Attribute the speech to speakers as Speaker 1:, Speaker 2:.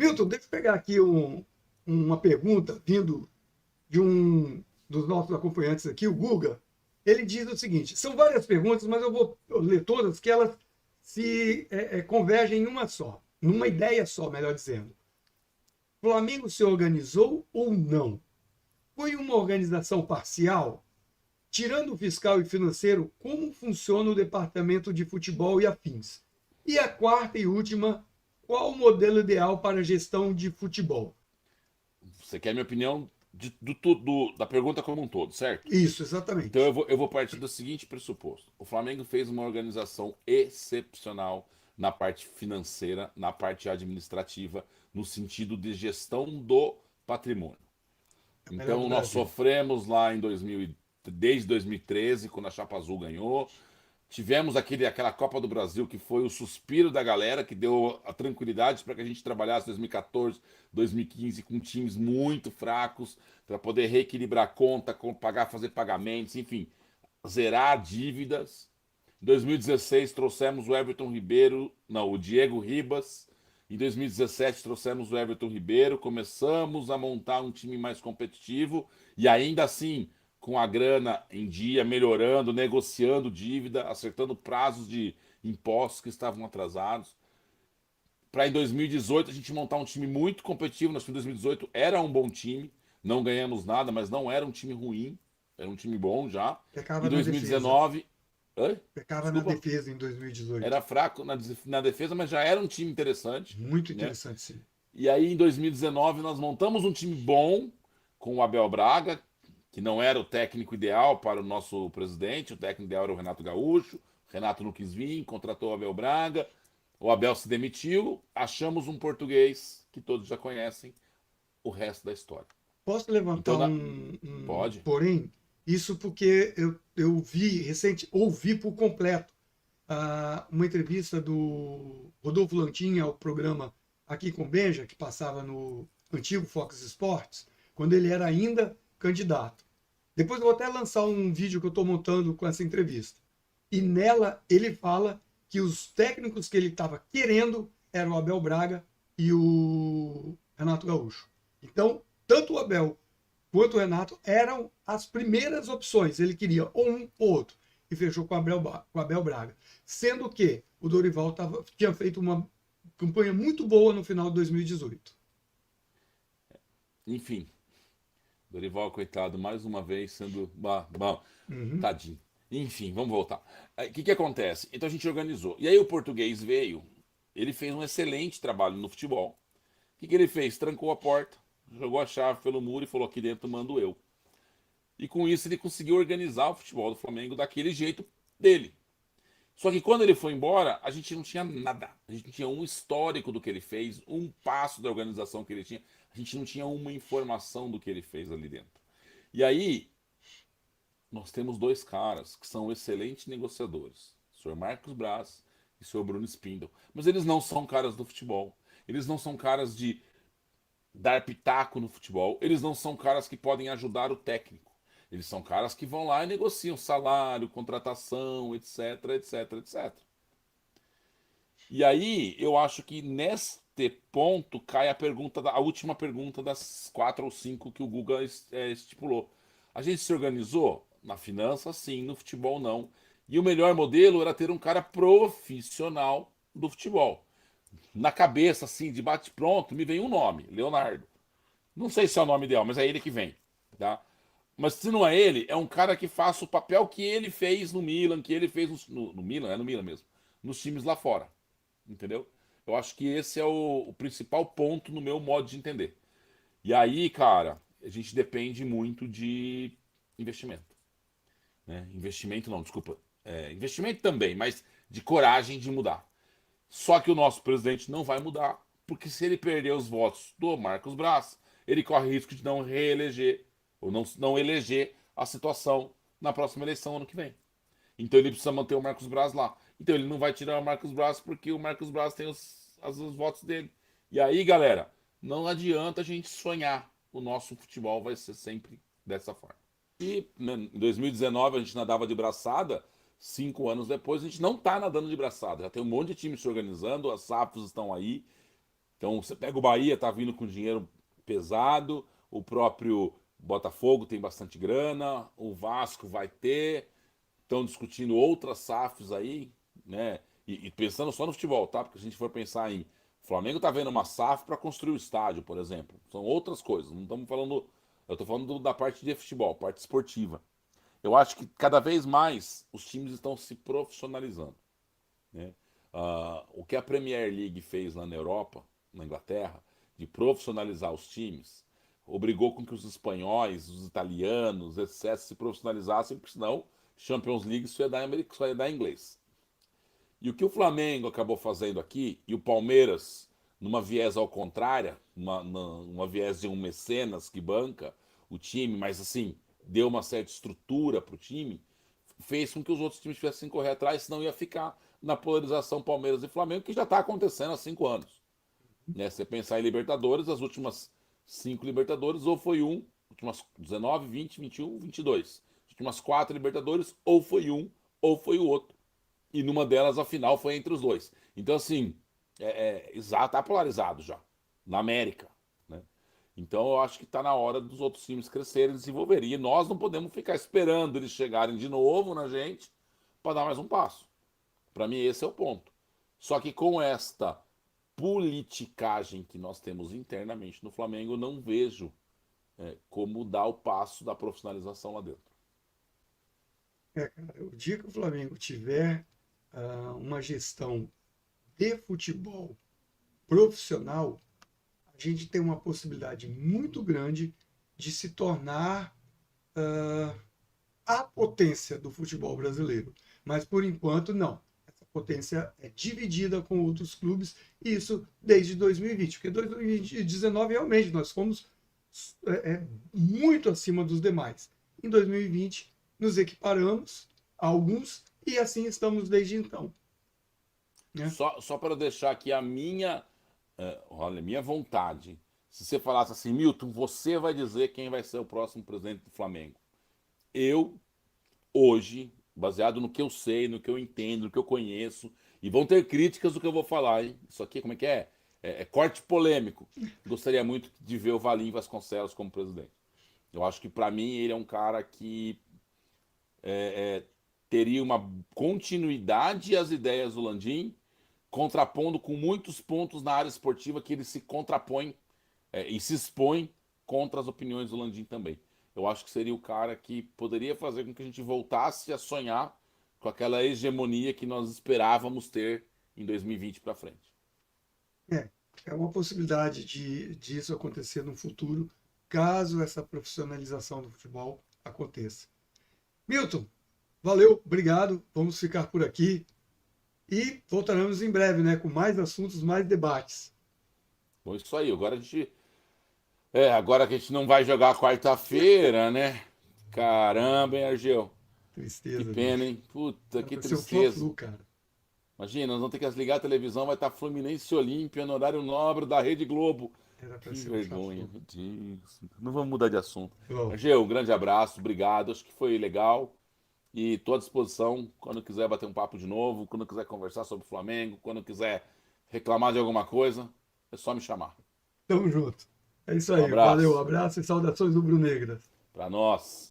Speaker 1: Milton, deixa eu pegar aqui uma pergunta vindo de um dos nossos acompanhantes aqui, o Guga. Ele diz o seguinte: são várias perguntas, mas eu vou ler todas, que elas se convergem em uma só, numa ideia só, melhor dizendo. O Flamengo se organizou ou não? Foi uma organização parcial? Tirando o fiscal e financeiro, como funciona o departamento de futebol e afins? E a quarta e última, qual o modelo ideal para a gestão de futebol?
Speaker 2: Você quer minha opinião da pergunta como um todo, certo?
Speaker 1: Isso,
Speaker 2: Então
Speaker 1: exatamente.
Speaker 2: eu vou partir do seguinte pressuposto: o Flamengo fez uma organização excepcional na parte financeira, na parte administrativa, no sentido de gestão do patrimônio.
Speaker 1: É o melhor do
Speaker 2: Então nós
Speaker 1: Brasil.
Speaker 2: sofremos lá em 2000, desde 2013, quando a Chapa Azul ganhou. Tivemos aquela Copa do Brasil que foi o suspiro da galera, que deu a tranquilidade para que a gente trabalhasse 2014, 2015 com times muito fracos, para poder reequilibrar a conta, pagar, fazer pagamentos, enfim, zerar dívidas. Em 2016 trouxemos o Everton Ribeiro, não, o Diego Ribas. Em 2017 trouxemos o Everton Ribeiro, começamos a montar um time mais competitivo e ainda assim com a grana em dia, melhorando, negociando dívida, acertando prazos de impostos que estavam atrasados. Para em 2018 a gente montar um time muito competitivo. Nós em 2018 era um bom time, não ganhamos nada, mas não era um time ruim, era um time bom já. Em
Speaker 1: Pecava na defesa.
Speaker 2: 2019, oi?
Speaker 1: Pecava na
Speaker 2: Desculpa,
Speaker 1: defesa em 2018.
Speaker 2: era fraco na defesa, mas já era um time interessante,
Speaker 1: Muito
Speaker 2: né?
Speaker 1: interessante, sim.
Speaker 2: E aí em 2019 nós montamos um time bom com o Abel Braga, que não era o técnico ideal para o nosso presidente, o técnico ideal era o Renato Gaúcho. O Renato não quis vir, contratou o Abel Braga. O Abel se demitiu, achamos um português que todos já conhecem, o resto da história.
Speaker 1: Posso
Speaker 2: Então,
Speaker 1: levantar um
Speaker 2: pode.
Speaker 1: porém? Isso porque eu ouvi por completo uma entrevista do Rodolfo Lantin ao programa Aqui com Benja, que passava no antigo Fox Sports, quando ele era ainda candidato. Depois eu vou até lançar um vídeo que eu estou montando com essa entrevista. E nela ele fala que os técnicos que ele estava querendo eram o Abel Braga e o Renato Gaúcho. Então, tanto o Abel quanto o Renato eram as primeiras opções. Ele queria ou um ou outro. E fechou com o Abel Braga. Sendo que o Dorival tinha feito uma campanha muito boa no final de 2018.
Speaker 2: Enfim, Dorival, coitado, mais uma vez sendo. Bom,
Speaker 1: Uhum.
Speaker 2: tadinho. Enfim, vamos voltar. O que acontece? Então a gente organizou. E aí o português veio, ele fez um excelente trabalho no futebol. O que ele fez? Trancou a porta, jogou a chave pelo muro e falou: aqui dentro mando eu. E com isso ele conseguiu organizar o futebol do Flamengo daquele jeito dele. Só que quando ele foi embora, a gente não tinha nada. A gente não tinha um histórico do que ele fez, um passo da organização que ele tinha. A gente não tinha uma informação do que ele fez ali dentro. E aí, nós temos dois caras que são excelentes negociadores: o senhor Marcos Braz e o senhor Bruno Spindle. Mas eles não são caras do futebol. Eles não são caras de dar pitaco no futebol. Eles não são caras que podem ajudar o técnico. Eles são caras que vão lá e negociam salário, contratação, etc, etc, etc. E aí, eu acho que neste ponto cai a última pergunta das quatro ou cinco que o Guga estipulou. A gente se organizou na finança, sim, no futebol, não. E o melhor modelo era ter um cara profissional do futebol. Na cabeça, assim, de bate-pronto, me vem um nome: Leonardo. Não sei se é o nome ideal, mas é ele que vem, tá? Mas se não é ele, é um cara que faça o papel que ele fez no Milan, que ele fez no Milan, é no Milan mesmo, nos times lá fora, entendeu? Eu acho que esse é o principal ponto no meu modo de entender. E aí, cara, a gente depende muito de investimento, né? Investimento não, desculpa. Investimento também, mas de coragem de mudar. Só que o nosso presidente não vai mudar, porque se ele perder os votos do Marcos Braz, ele corre risco de não reeleger, ou não eleger a situação na próxima eleição ano que vem. Então ele precisa manter o Marcos Braz lá. Então ele não vai tirar o Marcos Braz porque o Marcos Braz tem os votos dele. E aí, galera, não adianta a gente sonhar. O nosso futebol vai ser sempre dessa forma. E né, em 2019 a gente nadava de braçada, 5 anos depois a gente não está nadando de braçada. Já tem um monte de time se organizando, as SAFs estão aí. Então você pega o Bahia, tá vindo com dinheiro pesado, o próprio Botafogo tem bastante grana, o Vasco vai ter, estão discutindo outras SAFs aí, né? E pensando só no futebol, tá? Porque se a gente for pensar em o Flamengo tá vendo uma SAF para construir o estádio, por exemplo. São outras coisas. Não estamos falando. Eu tô falando da parte de futebol, parte esportiva. Eu acho que cada vez mais os times estão se profissionalizando, né? O que a Premier League fez lá na Europa, na Inglaterra, de profissionalizar os times, obrigou com que os espanhóis, os italianos, etc., se profissionalizassem, porque senão Champions League só ia dar em inglês. E o que o Flamengo acabou fazendo aqui, e o Palmeiras, numa viés ao contrário, uma viés de um mecenas que banca o time, mas assim, deu uma certa estrutura para o time, fez com que os outros times tivessem que correr atrás, senão ia ficar na polarização Palmeiras e Flamengo, que já está acontecendo há 5 anos. Né? Se você pensar em Libertadores, as últimas 5 Libertadores, ou foi um, últimas 19, 20, 21, 22. As últimas 4 Libertadores, ou foi um, ou foi o outro. E numa delas a final foi entre os dois. Então, assim, tá polarizado já, na América. Né? Então, eu acho que está na hora dos outros times crescerem e desenvolverem. E nós não podemos ficar esperando eles chegarem de novo na gente para dar mais um passo. Para mim, esse é o ponto. Só que com esta politicagem que nós temos internamente no Flamengo, eu não vejo como dar o passo da profissionalização lá dentro.
Speaker 1: Cara, o dia que o Flamengo tiver uma gestão de futebol profissional, a gente tem uma possibilidade muito grande de se tornar a potência do futebol brasileiro. Mas por enquanto, não. Essa potência é dividida com outros clubes, e isso desde 2020, porque 2019 realmente nós fomos muito acima dos demais. Em 2020, nos equiparamos a alguns e assim estamos desde então. Né?
Speaker 2: Só para deixar aqui olha, minha vontade. Se você falasse assim, Milton, você vai dizer quem vai ser o próximo presidente do Flamengo. Eu, hoje, baseado no que eu sei, no que eu entendo, no que eu conheço, e vão ter críticas do que eu vou falar, hein? Isso aqui, como é que é? É corte polêmico. Gostaria muito de ver o Valim Vasconcelos como presidente. Eu acho que, para mim, ele é um cara que teria uma continuidade às ideias do Landim, contrapondo com muitos pontos na área esportiva que ele se contrapõe e se expõe contra as opiniões do Landim também. Eu acho que seria o cara que poderia fazer com que a gente voltasse a sonhar com aquela hegemonia que nós esperávamos ter em 2020 para frente.
Speaker 1: É, é uma possibilidade disso acontecer no futuro, caso essa profissionalização do futebol aconteça. Milton, valeu, obrigado. Vamos ficar por aqui e voltaremos em breve, né, com mais assuntos, mais debates.
Speaker 2: Bom, isso aí. Agora que a gente não vai jogar quarta-feira, né? Caramba, hein, Argel? Que
Speaker 1: Tristeza,
Speaker 2: pena,
Speaker 1: bicho.
Speaker 2: hein? Puta,
Speaker 1: Era
Speaker 2: que
Speaker 1: para ser o
Speaker 2: tristeza.
Speaker 1: Fla-Flu, cara.
Speaker 2: Imagina, nós vamos ter que ligar a televisão, vai estar Fluminense e Olímpia no horário nobre da Rede Globo.
Speaker 1: Era para
Speaker 2: Que
Speaker 1: ser o
Speaker 2: vergonha,
Speaker 1: Fla-Flu.
Speaker 2: meu Deus. Não vamos mudar de assunto.
Speaker 1: Bom,
Speaker 2: Argel, um grande abraço, obrigado. Acho que foi legal. E estou à disposição quando quiser bater um papo de novo, quando quiser conversar sobre o Flamengo, quando quiser reclamar de alguma coisa, é só me chamar.
Speaker 1: tamo junto. É isso
Speaker 2: Um
Speaker 1: aí. Valeu,
Speaker 2: abraço
Speaker 1: abraço e saudações rubro-negras.
Speaker 2: para nós.